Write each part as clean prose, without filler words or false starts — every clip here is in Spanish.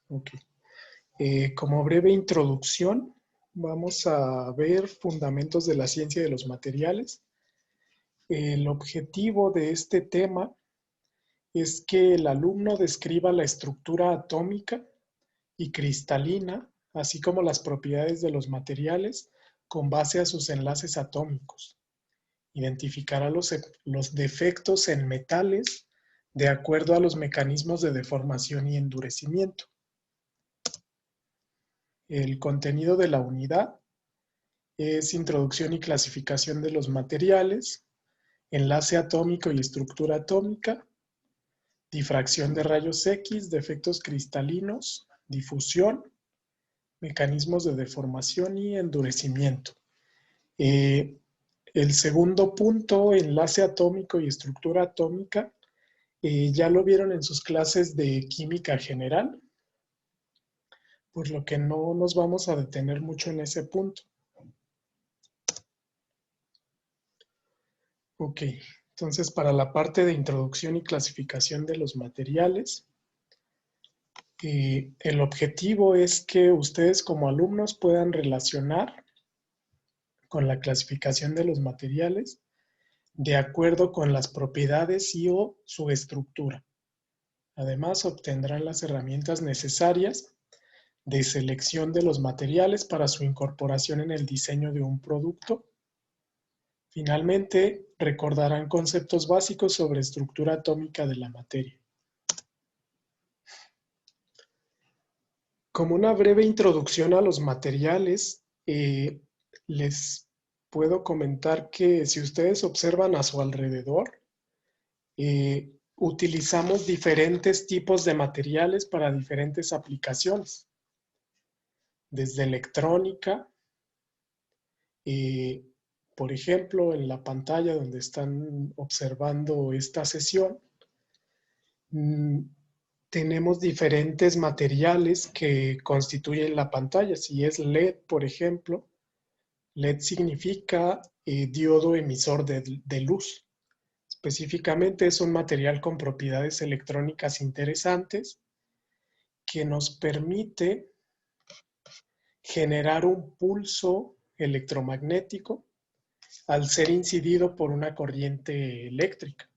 Ok. Como breve introducción, vamos a ver fundamentos de la ciencia de los materiales. El objetivo de este tema es que el alumno describa la estructura atómica y cristalina, así como las propiedades de los materiales con base a sus enlaces atómicos. Identificará los defectos en metales de acuerdo a los mecanismos de deformación y endurecimiento. El contenido de la unidad es introducción y clasificación de los materiales, enlace atómico y estructura atómica, difracción de rayos X, defectos cristalinos, difusión, mecanismos de deformación y endurecimiento. El segundo punto, enlace atómico y estructura atómica, ya lo vieron en sus clases de química general, por lo que no nos vamos a detener mucho en ese punto. Ok, entonces para la parte de introducción y clasificación de los materiales, el objetivo es que ustedes como alumnos puedan relacionar con la clasificación de los materiales de acuerdo con las propiedades y o su estructura. Además, obtendrán las herramientas necesarias de selección de los materiales para su incorporación en el diseño de un producto. Finalmente, recordarán conceptos básicos sobre estructura atómica de la materia. Como una breve introducción a los materiales, les puedo comentar que si ustedes observan a su alrededor, utilizamos diferentes tipos de materiales para diferentes aplicaciones. Desde electrónica, por ejemplo, en la pantalla donde están observando esta sesión, tenemos diferentes materiales que constituyen la pantalla. Si es LED, por ejemplo, LED significa diodo emisor de luz. Específicamente es un material con propiedades electrónicas interesantes que nos permite generar un pulso electromagnético al ser incidido por una corriente eléctrica.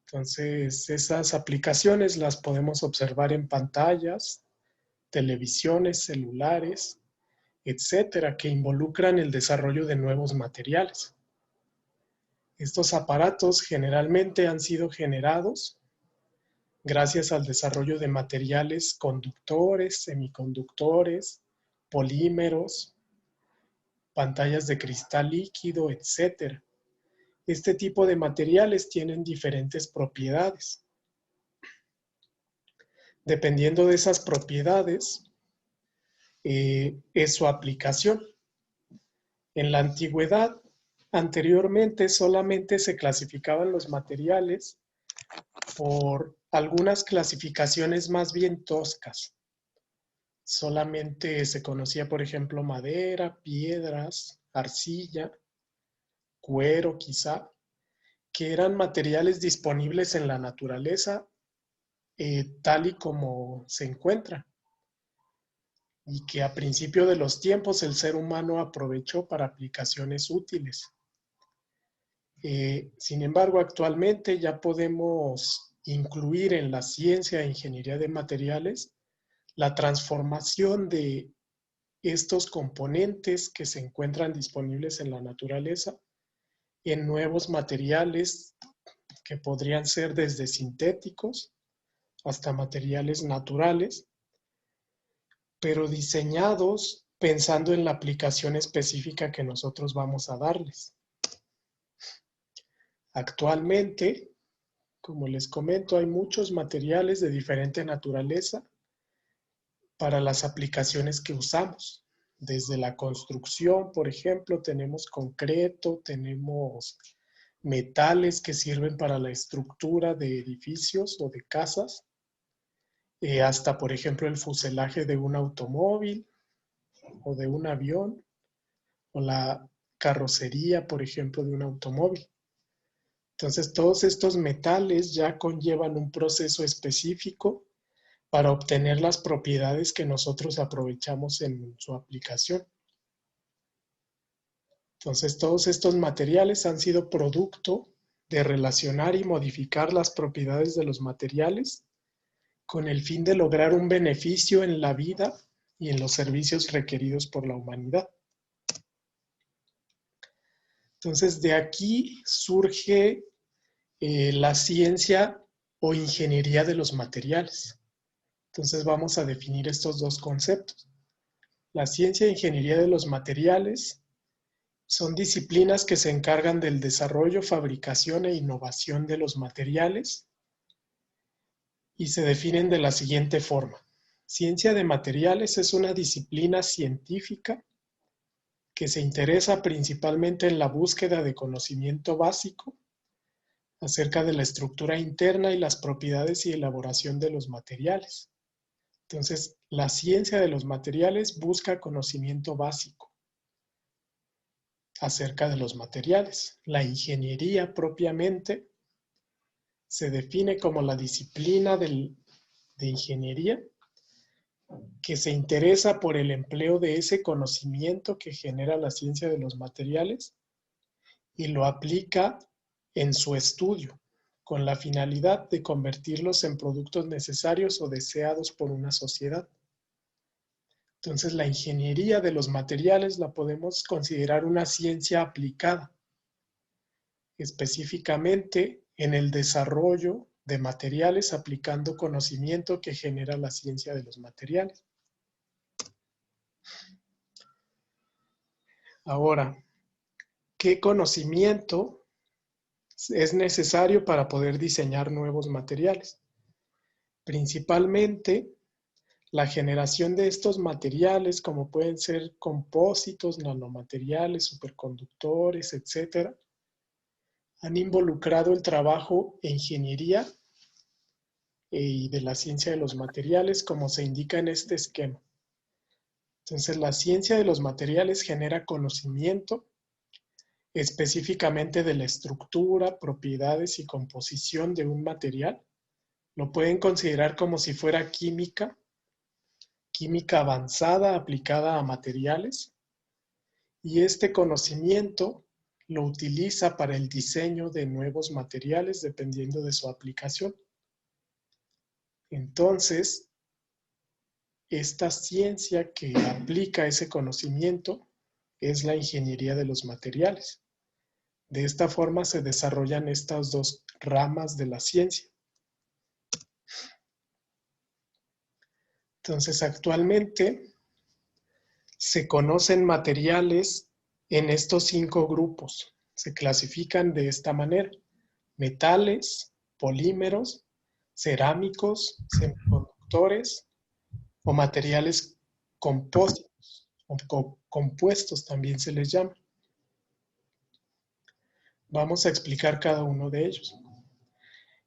Entonces, esas aplicaciones las podemos observar en pantallas, televisiones, celulares, etcétera, que involucran el desarrollo de nuevos materiales. Estos aparatos generalmente han sido generados gracias al desarrollo de materiales conductores, semiconductores, polímeros, pantallas de cristal líquido, etc. Este tipo de materiales tienen diferentes propiedades. Dependiendo de esas propiedades, es su aplicación. En la antigüedad, anteriormente solamente se clasificaban los materiales por algunas clasificaciones más bien toscas. Solamente se conocía, por ejemplo, madera, piedras, arcilla, cuero quizá, que eran materiales disponibles en la naturaleza tal y como se encuentran y que a principio de los tiempos el ser humano aprovechó para aplicaciones útiles. Sin embargo, actualmente ya podemos incluir en la ciencia e ingeniería de materiales la transformación de estos componentes que se encuentran disponibles en la naturaleza en nuevos materiales que podrían ser desde sintéticos hasta materiales naturales, pero diseñados pensando en la aplicación específica que nosotros vamos a darles. Actualmente, como les comento, hay muchos materiales de diferente naturaleza para las aplicaciones que usamos. Desde la construcción, por ejemplo, tenemos concreto, tenemos metales que sirven para la estructura de edificios o de casas, hasta, por ejemplo, el fuselaje de un automóvil o de un avión, o la carrocería, por ejemplo, de un automóvil. Entonces, todos estos metales ya conllevan un proceso específico para obtener las propiedades que nosotros aprovechamos en su aplicación. Entonces, todos estos materiales han sido producto de relacionar y modificar las propiedades de los materiales con el fin de lograr un beneficio en la vida y en los servicios requeridos por la humanidad. Entonces, de aquí surge la ciencia o ingeniería de los materiales. Entonces, vamos a definir estos dos conceptos. La ciencia e ingeniería de los materiales son disciplinas que se encargan del desarrollo, fabricación e innovación de los materiales y se definen de la siguiente forma. Ciencia de materiales es una disciplina científica que se interesa principalmente en la búsqueda de conocimiento básico acerca de la estructura interna y las propiedades y elaboración de los materiales. Entonces, la ciencia de los materiales busca conocimiento básico acerca de los materiales. La ingeniería propiamente se define como la disciplina de ingeniería que se interesa por el empleo de ese conocimiento que genera la ciencia de los materiales y lo aplica en su estudio con la finalidad de convertirlos en productos necesarios o deseados por una sociedad. Entonces, la ingeniería de los materiales la podemos considerar una ciencia aplicada, específicamente en el desarrollo de materiales aplicando conocimiento que genera la ciencia de los materiales. Ahora, ¿qué conocimiento es necesario para poder diseñar nuevos materiales? Principalmente, la generación de estos materiales, como pueden ser compósitos, nanomateriales, superconductores, etc., han involucrado el trabajo e ingeniería y de la ciencia de los materiales, como se indica en este esquema. Entonces, la ciencia de los materiales genera conocimiento específicamente de la estructura, propiedades y composición de un material. Lo pueden considerar como si fuera química avanzada aplicada a materiales, y este conocimiento lo utiliza para el diseño de nuevos materiales dependiendo de su aplicación. Entonces, esta ciencia que aplica ese conocimiento es la ingeniería de los materiales. De esta forma se desarrollan estas dos ramas de la ciencia. Entonces, actualmente se conocen materiales en estos 5 grupos. Se clasifican de esta manera: metales, polímeros, cerámicos, semiconductores o materiales compósitos o compuestos también se les llama. Vamos a explicar cada uno de ellos.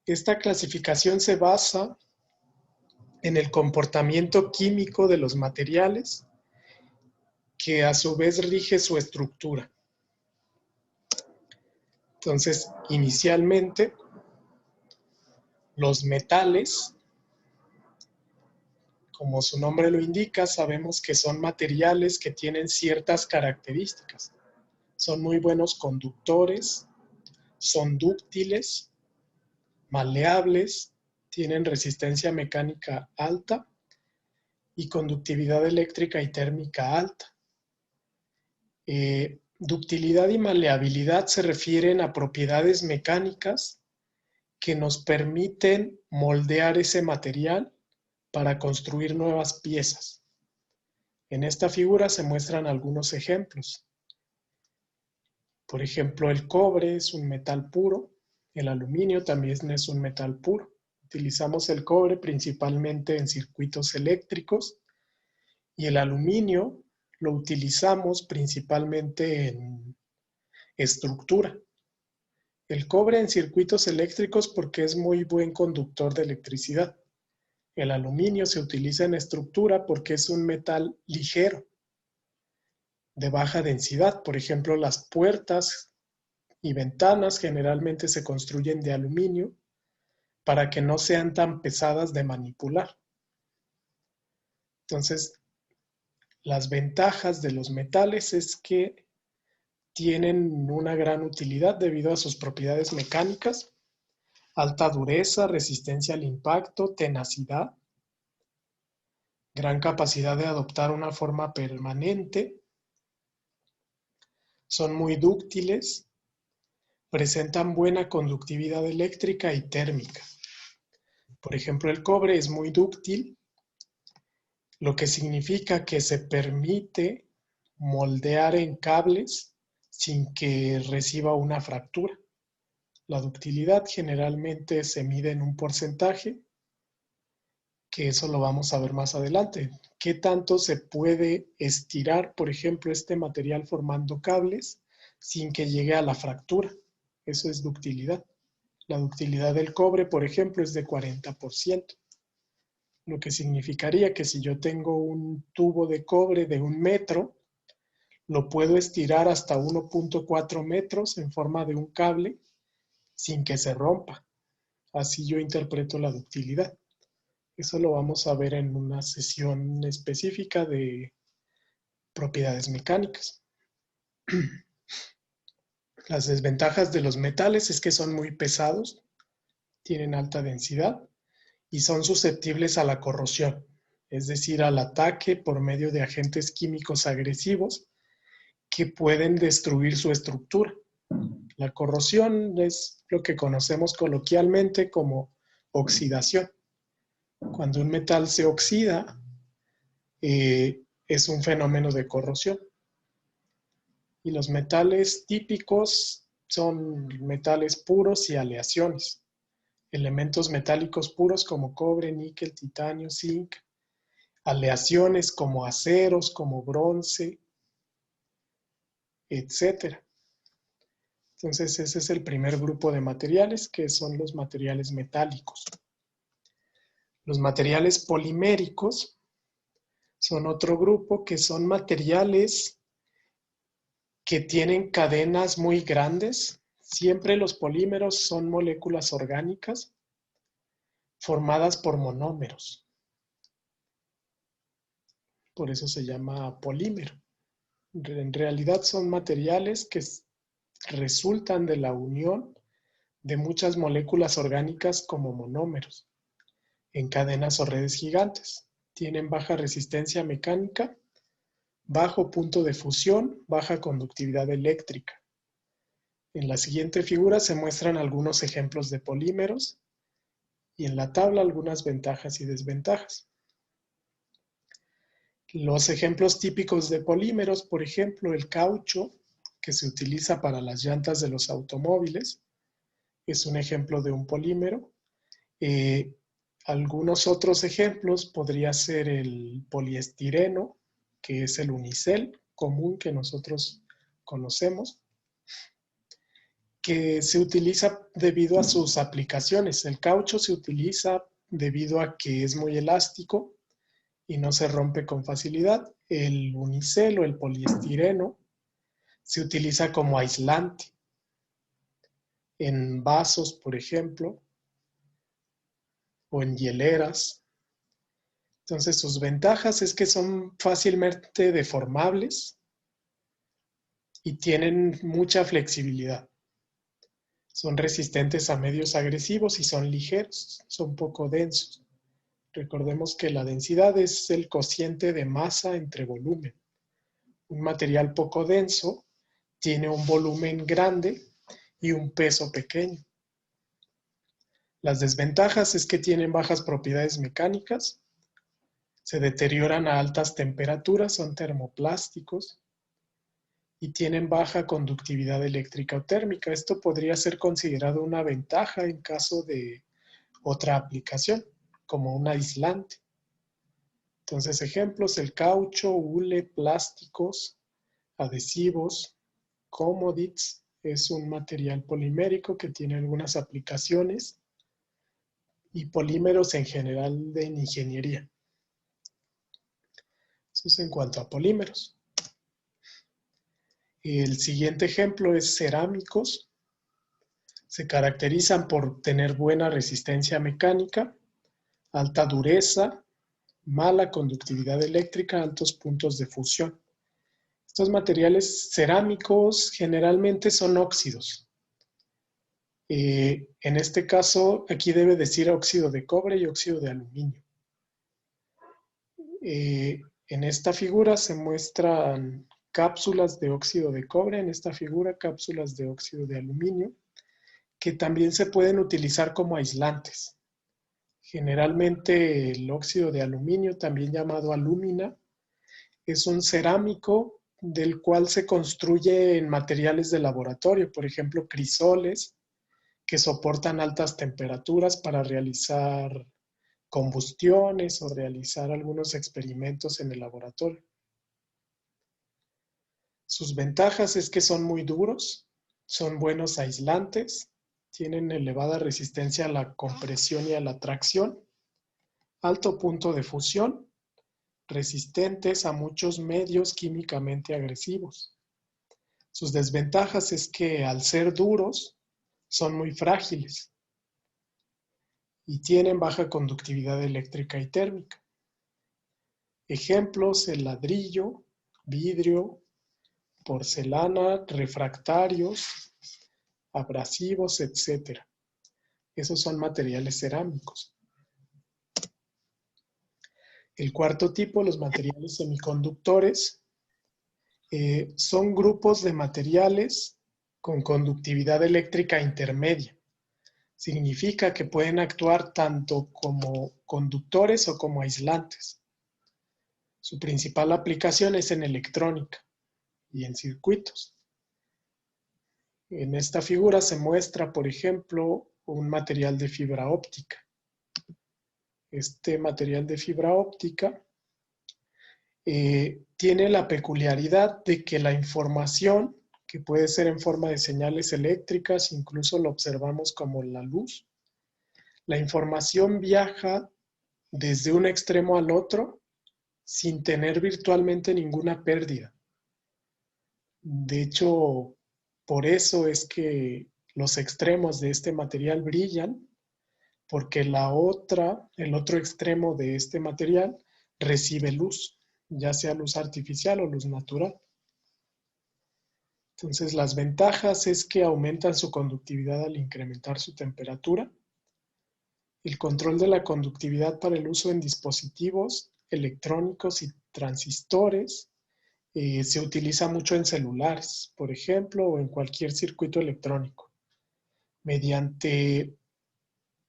Esta clasificación se basa en el comportamiento químico de los materiales, que a su vez rige su estructura. Entonces, inicialmente, los metales, como su nombre lo indica, sabemos que son materiales que tienen ciertas características. Son muy buenos conductores, son dúctiles, maleables, tienen resistencia mecánica alta y conductividad eléctrica y térmica alta. Ductilidad y maleabilidad se refieren a propiedades mecánicas que nos permiten moldear ese material para construir nuevas piezas. En esta figura se muestran algunos ejemplos. Por ejemplo, el cobre es un metal puro, el aluminio también es un metal puro. Utilizamos el cobre principalmente en circuitos eléctricos y el aluminio lo utilizamos principalmente en estructura. El cobre en circuitos eléctricos porque es muy buen conductor de electricidad. El aluminio se utiliza en estructura porque es un metal ligero, de baja densidad. Por ejemplo, las puertas y ventanas generalmente se construyen de aluminio para que no sean tan pesadas de manipular. Entonces, las ventajas de los metales es que tienen una gran utilidad debido a sus propiedades mecánicas, alta dureza, resistencia al impacto, tenacidad, gran capacidad de adoptar una forma permanente, son muy dúctiles, presentan buena conductividad eléctrica y térmica. Por ejemplo, el cobre es muy dúctil, lo que significa que se permite moldear en cables sin que reciba una fractura. La ductilidad generalmente se mide en un porcentaje, que eso lo vamos a ver más adelante. ¿Qué tanto se puede estirar, por ejemplo, este material formando cables sin que llegue a la fractura? Eso es ductilidad. La ductilidad del cobre, por ejemplo, es de 40%, lo que significaría que si yo tengo un tubo de cobre de 1 metro, lo puedo estirar hasta 1.4 metros en forma de un cable sin que se rompa. Así yo interpreto la ductilidad. Eso lo vamos a ver en una sesión específica de propiedades mecánicas. Las desventajas de los metales es que son muy pesados, tienen alta densidad y son susceptibles a la corrosión, es decir, al ataque por medio de agentes químicos agresivos que pueden destruir su estructura. La corrosión es lo que conocemos coloquialmente como oxidación. Cuando un metal se oxida, es un fenómeno de corrosión. Y los metales típicos son metales puros y aleaciones. Elementos metálicos puros como cobre, níquel, titanio, zinc. Aleaciones como aceros, como bronce, etc. Entonces ese es el primer grupo de materiales, que son los materiales metálicos. Los materiales poliméricos son otro grupo, que son materiales que tienen cadenas muy grandes. Siempre los polímeros son moléculas orgánicas formadas por monómeros. Por eso se llama polímero. En realidad son materiales que resultan de la unión de muchas moléculas orgánicas como monómeros en cadenas o redes gigantes. Tienen baja resistencia mecánica, bajo punto de fusión, baja conductividad eléctrica. En la siguiente figura se muestran algunos ejemplos de polímeros y en la tabla algunas ventajas y desventajas. Los ejemplos típicos de polímeros, por ejemplo, el caucho, que se utiliza para las llantas de los automóviles, es un ejemplo de un polímero. Algunos otros ejemplos podría ser el poliestireno, que es el unicel común que nosotros conocemos, que se utiliza debido a sus aplicaciones. El caucho se utiliza debido a que es muy elástico y no se rompe con facilidad. El unicel o el poliestireno se utiliza como aislante en vasos, por ejemplo, o en hieleras. Entonces, sus ventajas es que son fácilmente deformables y tienen mucha flexibilidad. Son resistentes a medios agresivos y son ligeros, son poco densos. Recordemos que la densidad es el cociente de masa entre volumen. Un material poco denso tiene un volumen grande y un peso pequeño. Las desventajas es que tienen bajas propiedades mecánicas, se deterioran a altas temperaturas, son termoplásticos y tienen baja conductividad eléctrica o térmica. Esto podría ser considerado una ventaja en caso de otra aplicación, como un aislante. Entonces, ejemplos: el caucho, hule, plásticos, adhesivos, comodits, es un material polimérico que tiene algunas aplicaciones, y polímeros en general en ingeniería. Eso es en cuanto a polímeros. El siguiente ejemplo es cerámicos. Se caracterizan por tener buena resistencia mecánica, alta dureza, mala conductividad eléctrica, altos puntos de fusión. Estos materiales cerámicos generalmente son óxidos. En este caso, aquí debe decir óxido de cobre y óxido de aluminio. En esta figura se muestran cápsulas de óxido de cobre, en esta figura cápsulas de óxido de aluminio, que también se pueden utilizar como aislantes. Generalmente el óxido de aluminio, también llamado alúmina, es un cerámico del cual se construye en materiales de laboratorio, por ejemplo, crisoles que soportan altas temperaturas para realizar combustiones o realizar algunos experimentos en el laboratorio. Sus ventajas es que son muy duros, son buenos aislantes, tienen elevada resistencia a la compresión y a la tracción, alto punto de fusión, resistentes a muchos medios químicamente agresivos. Sus desventajas es que al ser duros son muy frágiles y tienen baja conductividad eléctrica y térmica. Ejemplos: el ladrillo, vidrio, porcelana, refractarios, abrasivos, etc. Esos son materiales cerámicos. El cuarto tipo, los materiales semiconductores, son grupos de materiales con conductividad eléctrica intermedia. Significa que pueden actuar tanto como conductores o como aislantes. Su principal aplicación es en electrónica y en circuitos. En esta figura se muestra, por ejemplo, un material de fibra óptica. Este material de fibra óptica tiene la peculiaridad de que la información, que puede ser en forma de señales eléctricas, incluso lo observamos como la luz, la información viaja desde un extremo al otro sin tener virtualmente ninguna pérdida. De hecho, por eso es que los extremos de este material brillan, porque el otro extremo de este material recibe luz, ya sea luz artificial o luz natural. Entonces, las ventajas es que aumentan su conductividad al incrementar su temperatura. El control de la conductividad para el uso en dispositivos electrónicos y transistores se utiliza mucho en celulares, por ejemplo, o en cualquier circuito electrónico. Mediante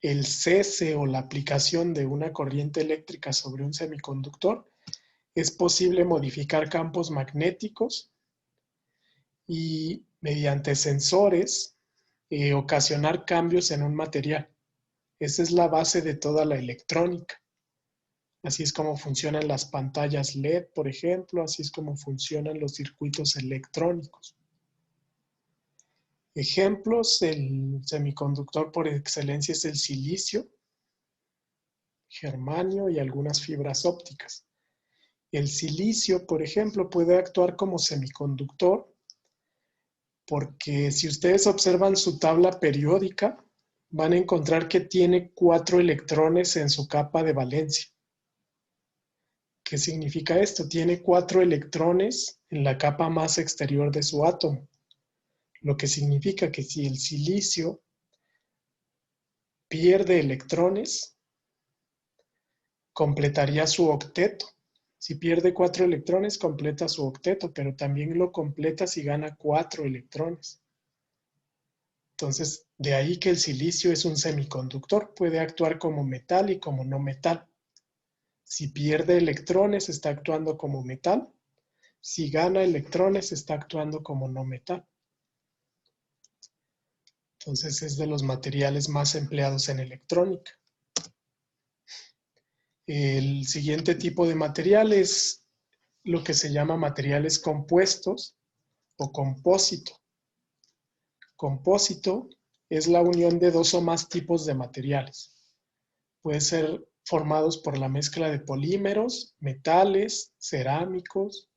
el cese o la aplicación de una corriente eléctrica sobre un semiconductor, es posible modificar campos magnéticos y mediante sensores ocasionar cambios en un material. Esa es la base de toda la electrónica. Así es como funcionan las pantallas LED, por ejemplo, así es como funcionan los circuitos electrónicos. Ejemplos: el semiconductor por excelencia es el silicio, germanio y algunas fibras ópticas. El silicio, por ejemplo, puede actuar como semiconductor porque si ustedes observan su tabla periódica, van a encontrar que tiene 4 electrones en su capa de valencia. ¿Qué significa esto? Tiene 4 electrones en la capa más exterior de su átomo, lo que significa que si el silicio pierde electrones, completaría su octeto. Si pierde 4 electrones, completa su octeto, pero también lo completa si gana 4 electrones. Entonces, de ahí que el silicio es un semiconductor, puede actuar como metal y como no metal. Si pierde electrones, está actuando como metal. Si gana electrones, está actuando como no metal. Entonces, es de los materiales más empleados en electrónica. El siguiente tipo de material es lo que se llama materiales compuestos o compósito. Compósito es la unión de 2 o más tipos de materiales. Puede ser formados por la mezcla de polímeros, metales, cerámicos,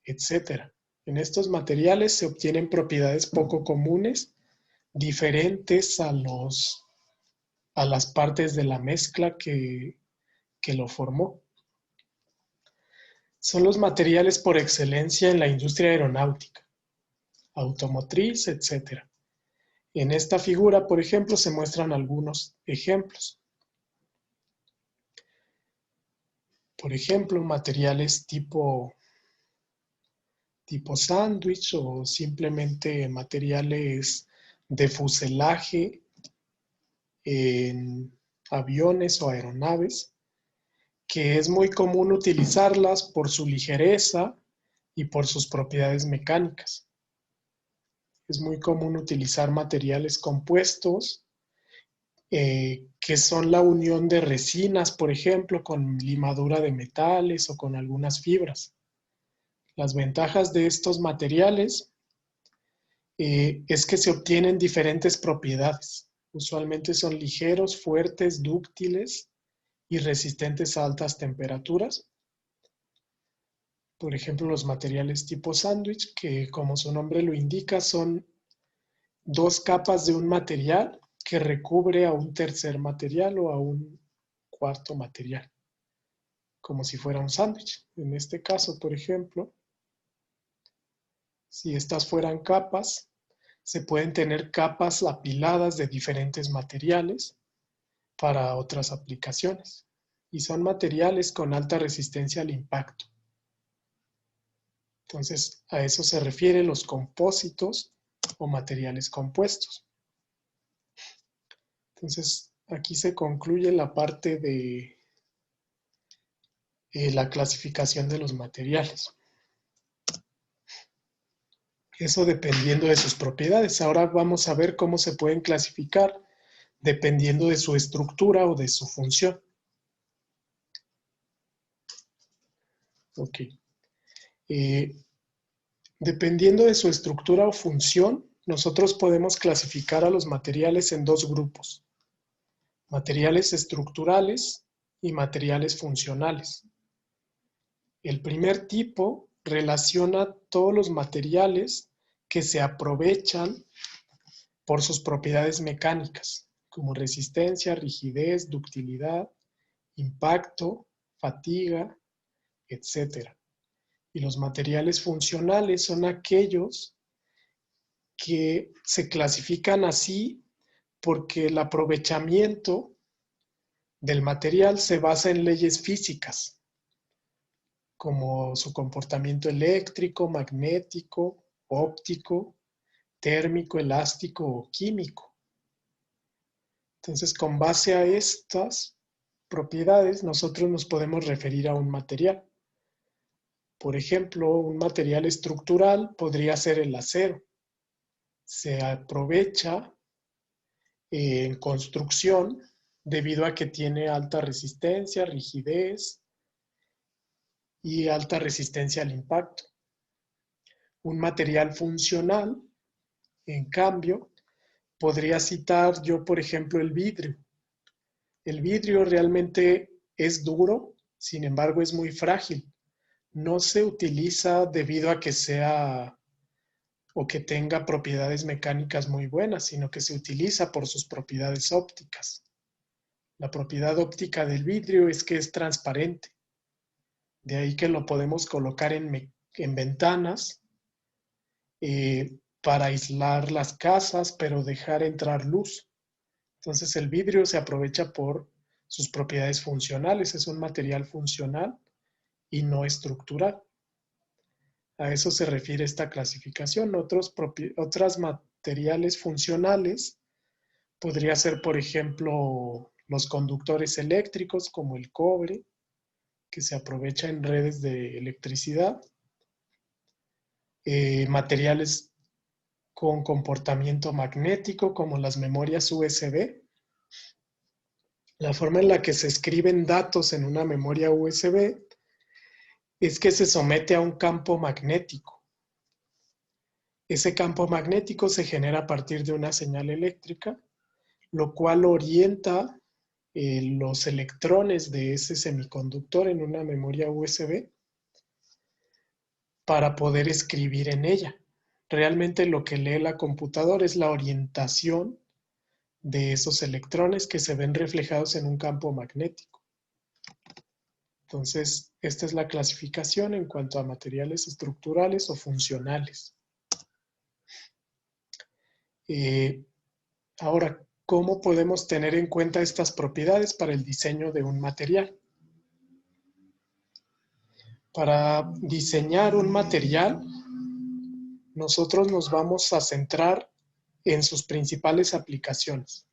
etc. En estos materiales se obtienen propiedades poco comunes, diferentes a las partes de la mezcla que que lo formó. Son los materiales por excelencia en la industria aeronáutica, automotriz, etc. En esta figura, por ejemplo, se muestran algunos ejemplos. Por ejemplo, materiales tipo sándwich o simplemente materiales de fuselaje en aviones o aeronaves, que es muy común utilizarlas por su ligereza y por sus propiedades mecánicas. Es muy común utilizar materiales compuestos que son la unión de resinas, por ejemplo, con limadura de metales o con algunas fibras. Las ventajas de estos materiales es que se obtienen diferentes propiedades. Usualmente son ligeros, fuertes, dúctiles y resistentes a altas temperaturas. Por ejemplo, los materiales tipo sándwich, que como su nombre lo indica, son dos capas de un material que recubre a un tercer material o a un cuarto material, como si fuera un sándwich. En este caso, por ejemplo, si estas fueran capas, se pueden tener capas apiladas de diferentes materiales para otras aplicaciones. Y son materiales con alta resistencia al impacto. Entonces, a eso se refieren los compósitos o materiales compuestos. Entonces, aquí se concluye la parte de la clasificación de los materiales. Eso dependiendo de sus propiedades. Ahora vamos a ver cómo se pueden clasificar dependiendo de su estructura o de su función. Ok. Dependiendo de su estructura o función, nosotros podemos clasificar a los materiales en dos grupos: materiales estructurales y materiales funcionales. El primer tipo relaciona todos los materiales que se aprovechan por sus propiedades mecánicas, como resistencia, rigidez, ductilidad, impacto, fatiga, etc. Y los materiales funcionales son aquellos que se clasifican así porque el aprovechamiento del material se basa en leyes físicas, como su comportamiento eléctrico, magnético, óptico, térmico, elástico o químico. Entonces, con base a estas propiedades, nosotros nos podemos referir a un material. Por ejemplo, un material estructural podría ser el acero. Se aprovecha en construcción debido a que tiene alta resistencia, rigidez y alta resistencia al impacto. Un material funcional, en cambio, podría citar yo, por ejemplo, el vidrio. El vidrio realmente es duro, sin embargo es muy frágil. No se utiliza debido a que sea o que tenga propiedades mecánicas muy buenas, sino que se utiliza por sus propiedades ópticas. La propiedad óptica del vidrio es que es transparente. De ahí que lo podemos colocar en ventanas para aislar las casas, pero dejar entrar luz. Entonces el vidrio se aprovecha por sus propiedades funcionales. Es un material funcional y no estructural. A eso se refiere esta clasificación. Otros materiales funcionales podría ser, por ejemplo, los conductores eléctricos como el cobre, que se aprovecha en redes de electricidad. Materiales con comportamiento magnético como las memorias USB. La forma en la que se escriben datos en una memoria USB es que se somete a un campo magnético. Ese campo magnético se genera a partir de una señal eléctrica, lo cual orienta los electrones de ese semiconductor en una memoria USB para poder escribir en ella. Realmente lo que lee la computadora es la orientación de esos electrones que se ven reflejados en un campo magnético. Entonces, esta es la clasificación en cuanto a materiales estructurales o funcionales. Ahora, ¿cómo podemos tener en cuenta estas propiedades para el diseño de un material? Para diseñar un material, nosotros nos vamos a centrar en sus principales aplicaciones.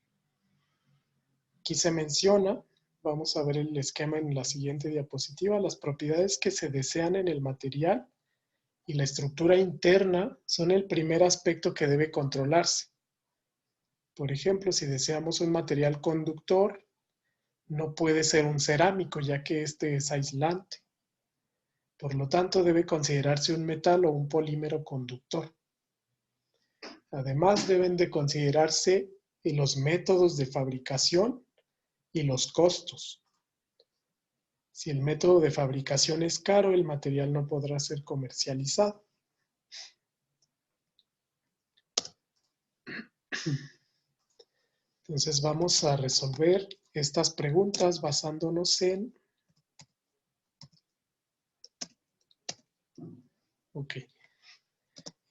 Aquí se menciona, vamos a ver el esquema en la siguiente diapositiva, las propiedades que se desean en el material y la estructura interna son el primer aspecto que debe controlarse. Por ejemplo, si deseamos un material conductor, no puede ser un cerámico, ya que este es aislante. Por lo tanto, debe considerarse un metal o un polímero conductor. Además, deben de considerarse los métodos de fabricación y los costos. Si el método de fabricación es caro, el material no podrá ser comercializado. Entonces vamos a resolver estas preguntas basándonos en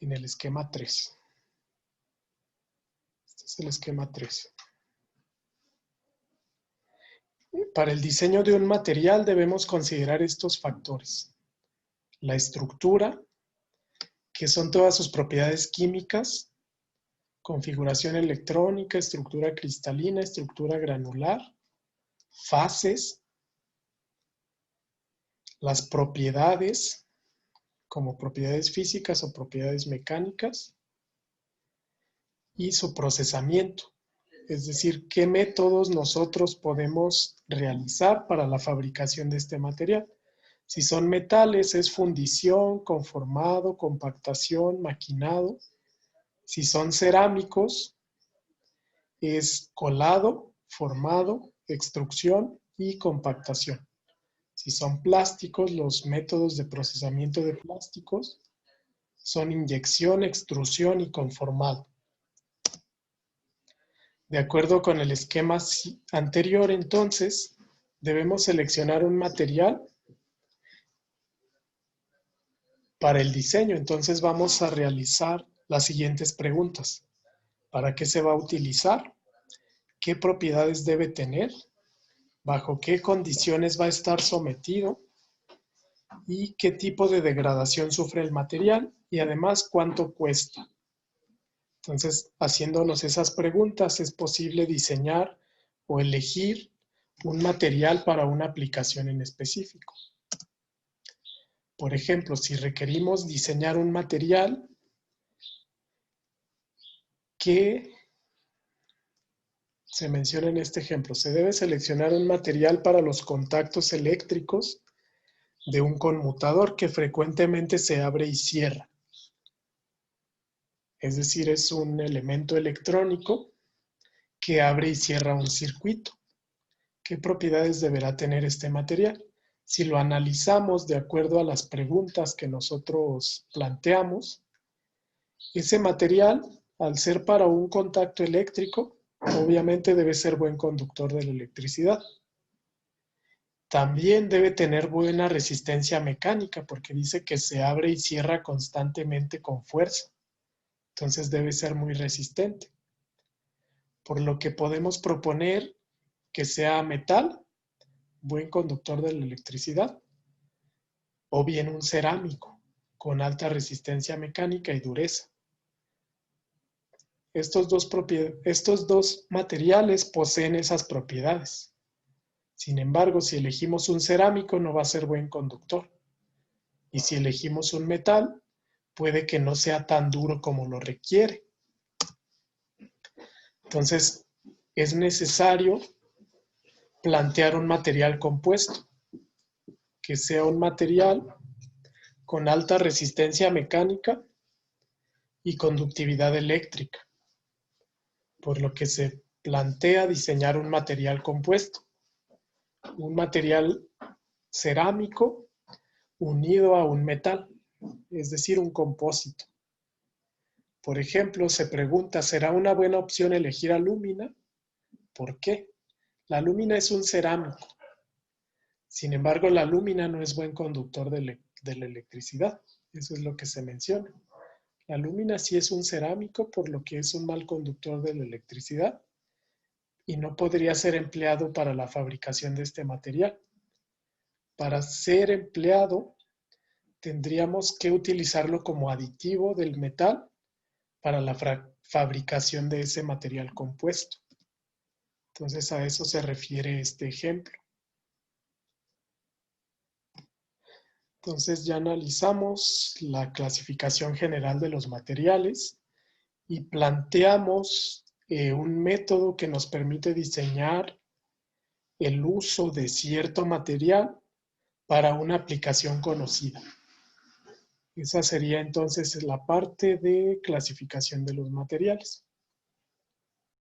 el esquema 3. Este es el esquema 3. Para el diseño de un material debemos considerar estos factores. La estructura, que son todas sus propiedades químicas, configuración electrónica, estructura cristalina, estructura granular, fases, las propiedades, como propiedades físicas o propiedades mecánicas, y su procesamiento, es decir, qué métodos nosotros podemos realizar para la fabricación de este material. Si son metales, es fundición, conformado, compactación, maquinado. Si son cerámicos, es colado, formado, extrusión y compactación. Si son plásticos, los métodos de procesamiento de plásticos son inyección, extrusión y conformado. De acuerdo con el esquema anterior, entonces, debemos seleccionar un material para el diseño. Entonces vamos a realizar las siguientes preguntas. ¿Para qué se va a utilizar? ¿Qué propiedades debe tener? ¿Bajo qué condiciones va a estar sometido? ¿Y qué tipo de degradación sufre el material? Y además, ¿cuánto cuesta? Entonces, haciéndonos esas preguntas, es posible diseñar o elegir un material para una aplicación en específico. Por ejemplo, si requerimos diseñar un material que se menciona en este ejemplo, se debe seleccionar un material para los contactos eléctricos de un conmutador que frecuentemente se abre y cierra. Es decir, es un elemento electrónico que abre y cierra un circuito. ¿Qué propiedades deberá tener este material? Si lo analizamos de acuerdo a las preguntas que nosotros planteamos, ese material, al ser para un contacto eléctrico, obviamente debe ser buen conductor de la electricidad. También debe tener buena resistencia mecánica, porque dice que se abre y cierra constantemente con fuerza. Entonces debe ser muy resistente. Por lo que podemos proponer que sea metal, buen conductor de la electricidad, o bien un cerámico, con alta resistencia mecánica y dureza. Estos dos materiales poseen esas propiedades. Sin embargo, si elegimos un cerámico, no va a ser buen conductor. Y si elegimos un metal, puede que no sea tan duro como lo requiere. Entonces, es necesario plantear un material compuesto, que sea un material con alta resistencia mecánica y conductividad eléctrica, por lo que se plantea diseñar un material compuesto, un material cerámico unido a un metal, es decir, un compósito. Por ejemplo, se pregunta, ¿será una buena opción elegir alúmina? ¿Por qué? La alúmina es un cerámico. Sin embargo, la alúmina no es buen conductor de la electricidad. Eso es lo que se menciona. La alúmina sí es un cerámico, por lo que es un mal conductor de la electricidad y no podría ser empleado para la fabricación de este material. Para ser empleado, tendríamos que utilizarlo como aditivo del metal para la fabricación de ese material compuesto. Entonces a eso se refiere este ejemplo. Entonces ya analizamos la clasificación general de los materiales y planteamos un método que nos permite diseñar el uso de cierto material para una aplicación conocida. Esa sería entonces la parte de clasificación de los materiales.